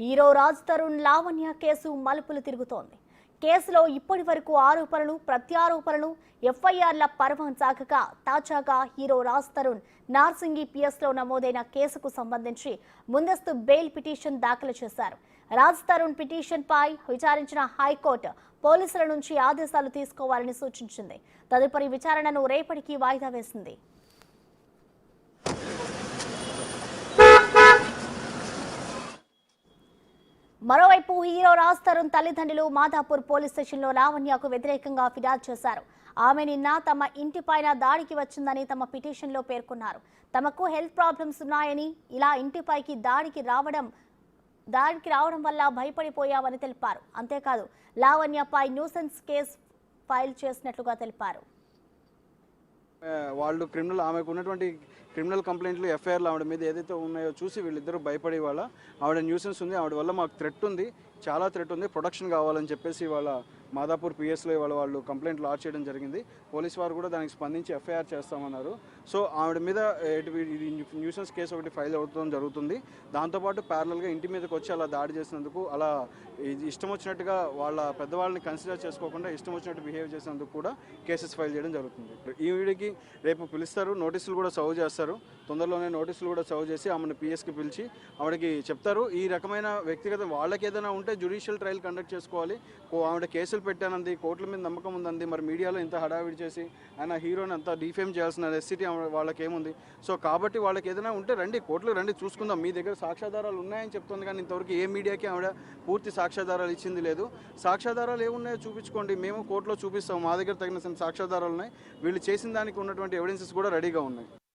Hero Raj Tarun Lavanya case మలుపులు తిరుగుతోంది. కేసులో ఇప్పటి వరకు ఆరోపణలు ప్రత్యారోపణలు ఎఫ్ఐఆర్ల పర్వం సాగగా తాజాగా హీరో రాజ్ తరుణ్ నార్సింగి పిఎస్లో నమోదైన కేసుకు సంబంధించి ముందస్తు బెయిల్ పిటిషన్ దాఖలు చేశారు. రాజ్ తరుణ్ పిటిషన్పై విచారించిన హైకోర్టు పోలీసుల నుంచి ఆదేశాలు తీసుకోవాలని సూచించింది. తదుపరి విచారణను రేపటికి వాయిదా వేసింది. మరోవైపు హీరో రాజ్ తరుణ్ తల్లిదండ్రులు మాదాపూర్ పోలీస్ స్టేషన్లో లావణ్యకు వ్యతిరేకంగా ఫిర్యాదు చేశారు. ఆమె నిన్న తమ ఇంటిపైన దాడికి వచ్చిందని తమ పిటిషన్లో పేర్కొన్నారు. తమకు హెల్త్ ప్రాబ్లమ్స్ ఉన్నాయని, ఇలా ఇంటిపైకి దాడికి రావడం వల్ల భయపడిపోయామని తెలిపారు. అంతేకాదు లావణ్యపై న్యూసెన్స్ కేసు ఫైల్ చేసినట్లుగా తెలిపారు. వాళ్ళు ఆమెకు ఉన్నటువంటి క్రిమినల్ కంప్లైంట్లు ఎఫ్ఐఆర్లు ఆవిడ మీద ఏదైతే ఉన్నాయో చూసి వీళ్ళిద్దరూ భయపడి వాళ్ళ ఆవిడ న్యూసెన్స్ ఉంది, ఆవిడ వల్ల మాకు థ్రెట్ ఉంది, చాలా థ్రెట్ ఉంది, ప్రొటెక్షన్ కావాలని చెప్పేసి వాళ్ళ మాదాపూర్ పిఎస్లో వాళ్ళు కంప్లైంట్ లాడ్జ్ చేయడం జరిగింది. పోలీస్ వారు కూడా దానికి స్పందించి ఎఫ్ఐఆర్ చేస్తామన్నారు. సో ఆవిడ మీద న్యూసెన్స్ కేసు ఒకటి ఫైల్ అవడం జరుగుతుంది. దాంతోపాటు ప్యారలల్గా ఇంటి మీదకి వచ్చి అలా దాడి చేసినందుకు, అలా ఇష్టం వచ్చినట్టుగా వాళ్ళ పెద్దవాళ్ళని కన్సిడర్ చేసుకోకుండా ఇష్టం వచ్చినట్టు బిహేవ్ చేసినందుకు కూడా కేసెస్ ఫైల్ చేయడం జరుగుతుంది. ఈ వీడికి రేపు పిలుస్తారు, నోటీసులు కూడా సర్వ్ చేస్తారు. తొందరలోనే నోటీసులు కూడా సర్వ్ చేసి ఆమెను పిఎస్కి పిలిచి ఆవిడకి చెప్తారు. ఈ రకమైన వ్యక్తిగత వాళ్ళకి ఏదైనా ఉంటే జ్యుడిషియల్ ట్రయల్ కండక్ట్ చేసుకోవాలి. ఆవిడ కేసులు పెట్టానంది, కోర్టుల మీద నమ్మకం ఉందంది, మరి మీడియాలో ఇంత హడావిడి చేసి ఆయన హీరోని అంతా డిఫేమ్ చేయాల్సిన నెసిటీ వాళ్ళకి ఏముంది? సో కాబట్టి వాళ్ళకి ఏదైనా ఉంటే రండి, కోర్టులో రండి, చూసుకుందాం. మీ దగ్గర సాక్ష్యాధారాలు ఉన్నాయని చెప్తుంది, కానీ ఇంతవరకు ఏ మీడియాకి ఆవిడ పూర్తి సాక్ష్యాధారాలు ఇచ్చింది లేదు. సాక్ష్యాధారాలు ఏమున్నాయో చూపించుకోండి, మేము కోర్టులో చూపిస్తాం, మా దగ్గర తగిన సాక్ష్యాధారాలు ఉన్నాయి, వీళ్ళు చేసిన దానికి ఉన్నటువంటి ఎవిడెన్సెస్ కూడా రెడీగా ఉన్నాయి.